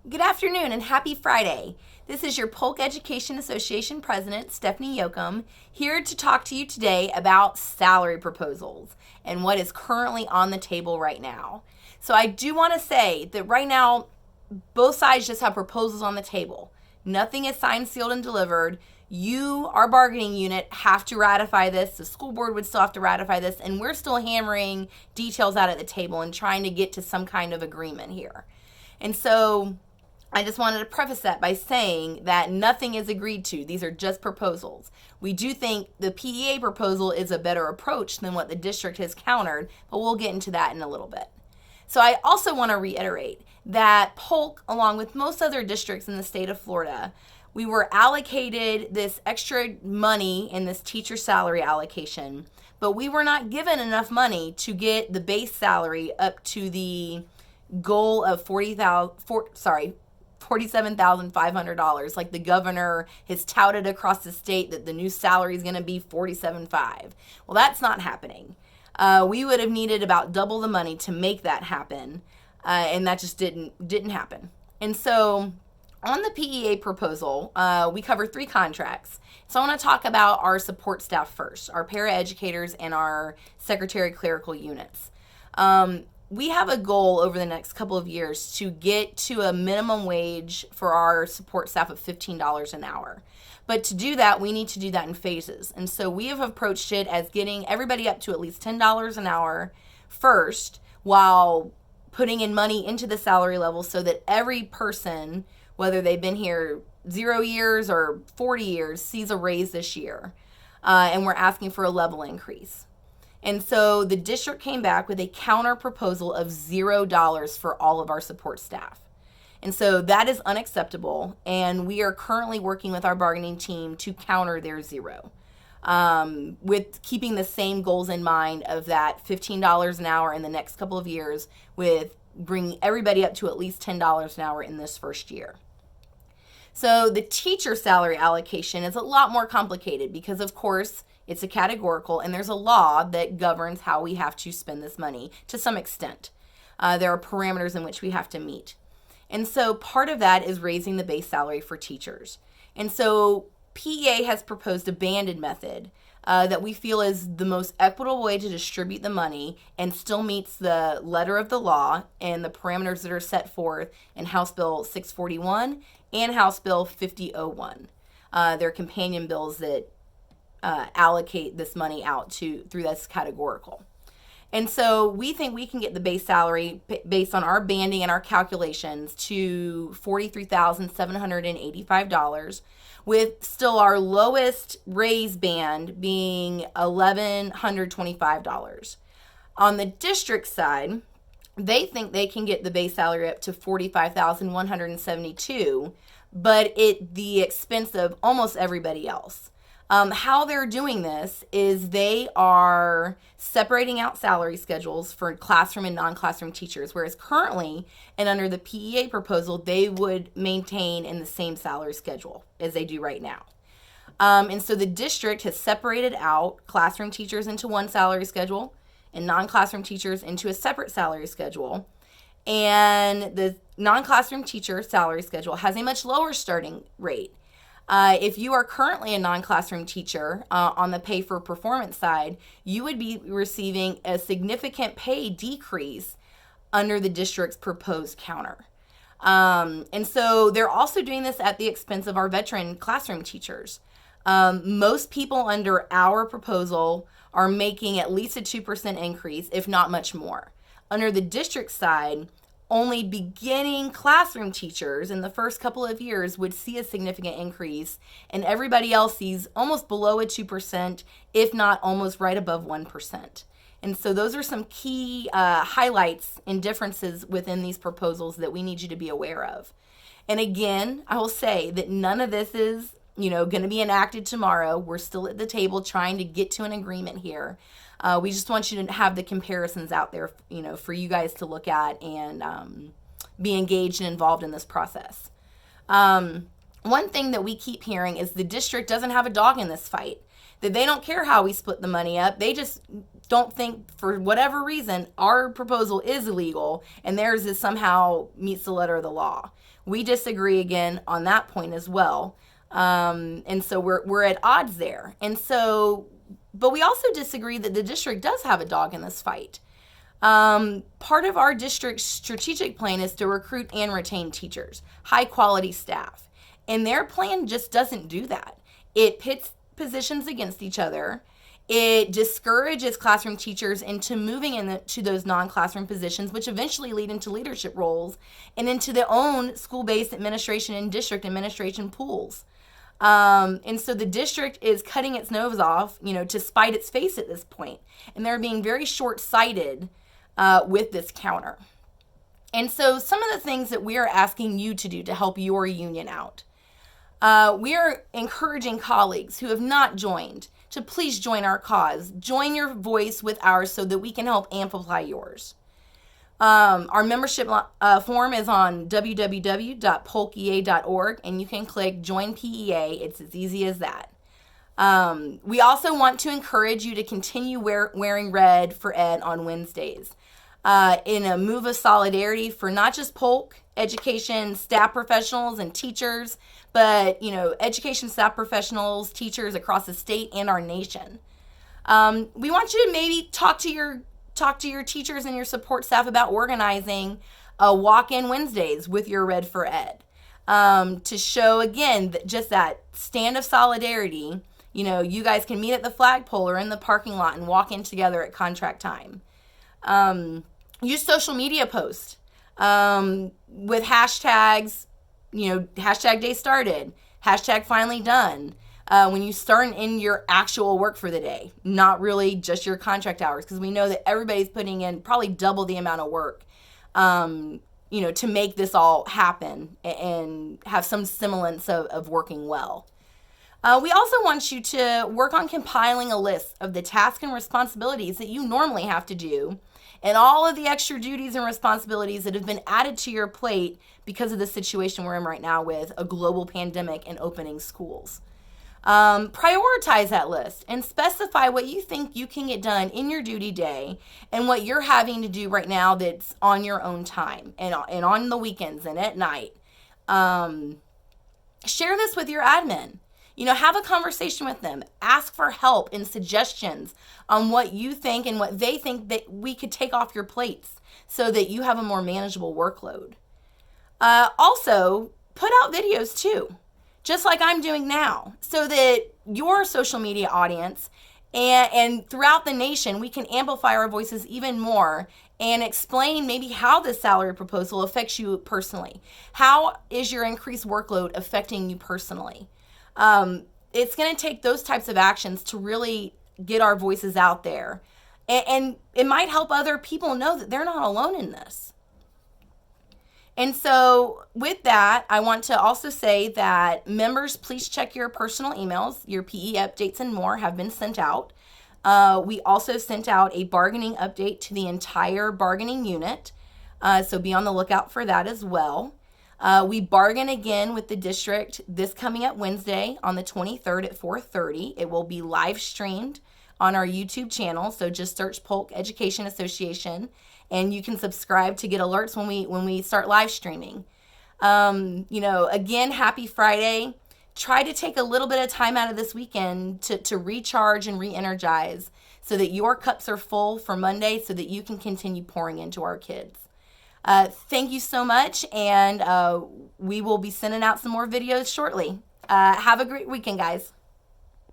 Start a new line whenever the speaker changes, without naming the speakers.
Good afternoon and happy Friday. This is your Polk Education Association President, Stephanie Yoakum, here to talk to you today about salary proposals and what is currently on the table right now. So I do want to say that right now, both sides just have proposals on the table. Nothing is signed, sealed, and delivered. You, our bargaining unit, have to ratify this. The school board would still have to ratify this, and we're still hammering details out at the table and trying to get to some kind of agreement here. And so I just wanted to preface that by saying that nothing is agreed to. These are just proposals. We do think the PEA proposal is a better approach than what the district has countered, but we'll get into that in a little bit. So I also want to reiterate that Polk, along with most other districts in the state of Florida, we were allocated this extra money in this teacher salary allocation, but we were not given enough money to get the base salary up to the goal of $47,500, like the governor has touted across the state that the new salary is going to be $47,500. Well, that's not happening. We would have needed about double the money to make that happen, and that just didn't happen. And so on the PEA proposal, we cover 3 contracts. So I want to talk about our support staff first, our paraeducators and our secretary clerical units. We have a goal over the next couple of years to get to a minimum wage for our support staff of $15 an hour. But to do that, we need to do that in phases. And so we have approached it as getting everybody up to at least $10 an hour first, while putting in money into the salary level so that every person, whether they've been here 0 years or 40 years, sees a raise this year. And we're asking for a level increase. And so the district came back with a counter proposal of $0 for all of our support staff. And so that is unacceptable, and we are currently working with our bargaining team to counter their $0, with keeping the same goals in mind of that $15 an hour in the next couple of years, with bringing everybody up to at least $10 an hour in this first year. So the teacher salary allocation is a lot more complicated because, of course, it's a categorical, and there's a law that governs how we have to spend this money to some extent. There are parameters in which we have to meet. And so part of that is raising the base salary for teachers. And so PEA has proposed a banded method that we feel is the most equitable way to distribute the money and still meets the letter of the law and the parameters that are set forth in House Bill 641 and House Bill 5001. They're companion bills that allocate this money out through this categorical. And so we think we can get the base salary based on our banding and our calculations to $43,785, with still our lowest raise band being $1,125. On the district side, they think they can get the base salary up to $45,172, but at the expense of almost everybody else. How they're doing this is they are separating out salary schedules for classroom and non-classroom teachers, whereas currently, and under the PEA proposal, they would maintain in the same salary schedule as they do right now. And so the district has separated out classroom teachers into one salary schedule and non-classroom teachers into a separate salary schedule. And the non-classroom teacher salary schedule has a much lower starting rate. If you are currently a non-classroom teacher on the pay for performance side, you would be receiving a significant pay decrease under the district's proposed counter. And so they're also doing this at the expense of our veteran classroom teachers. Most people under our proposal are making at least a 2% increase, if not much more. Under the district side, only beginning classroom teachers in the first couple of years would see a significant increase, and everybody else sees almost below a 2%, if not almost right above 1%. And so those are some key highlights and differences within these proposals that we need you to be aware of. And again, I will say that none of this is, going to be enacted tomorrow. We're still at the table trying to get to an agreement here. We just want you to have the comparisons out there, for you guys to look at and be engaged and involved in this process. One thing that we keep hearing is the district doesn't have a dog in this fight. that they don't care how we split the money up. They just don't think, for whatever reason, our proposal is illegal and theirs is somehow meets the letter of the law. We disagree again on that point as well. And so we're at odds there. And so, but we also disagree that the district does have a dog in this fight. Part of our district's strategic plan is to recruit and retain teachers, high quality staff. And their plan just doesn't do that. It pits positions against each other. It discourages classroom teachers into moving into those non-classroom positions, which eventually lead into leadership roles and into their own school-based administration and district administration pools. And so the district is cutting its nose off, to spite its face at this point. And they're being very short-sighted with this counter. And so some of the things that we are asking you to do to help your union out. We are encouraging colleagues who have not joined to please join our cause. Join your voice with ours so that we can help amplify yours. Our membership form is on www.polkea.org, and you can click Join PEA. It's as easy as that. We also want to encourage you to continue wearing red for Ed on Wednesdays in a move of solidarity for not just Polk education staff professionals and teachers, but education staff professionals, teachers across the state and our nation. We want you to maybe talk to your teachers and your support staff about organizing a walk-in Wednesdays with your Red for Ed to show again that just that stand of solidarity. You guys can meet at the flagpole or in the parking lot and walk in together at contract time. Use social media posts with hashtags, hashtag day started, hashtag finally done. When you start in your actual work for the day, not really just your contract hours, because we know that everybody's putting in probably double the amount of work, to make this all happen and have some semblance of working well. We also want you to work on compiling a list of the tasks and responsibilities that you normally have to do and all of the extra duties and responsibilities that have been added to your plate because of the situation we're in right now with a global pandemic and opening schools. Prioritize that list and specify what you think you can get done in your duty day and what you're having to do right now that's on your own time and on the weekends and at night. Share this with your admin. Have a conversation with them. Ask for help and suggestions on what you think and what they think that we could take off your plates so that you have a more manageable workload. Also, put out videos too, just like I'm doing now, so that your social media audience and throughout the nation, we can amplify our voices even more and explain maybe how this salary proposal affects you personally. How is your increased workload affecting you personally? It's going to take those types of actions to really get our voices out there. And it might help other people know that they're not alone in this. And so with that, I want to also say that members, please check your personal emails. Your PE updates and more have been sent out. We also sent out a bargaining update to the entire bargaining unit. So be on the lookout for that as well. We bargain again with the district this coming up Wednesday on the 23rd at 4:30. It will be live streamed on our YouTube channel. So just search Polk Education Association and you can subscribe to get alerts when we start live streaming. Again, happy Friday. Try to take a little bit of time out of this weekend to recharge and re-energize so that your cups are full for Monday so that you can continue pouring into our kids. Thank you so much, and we will be sending out some more videos shortly. Have a great weekend, guys.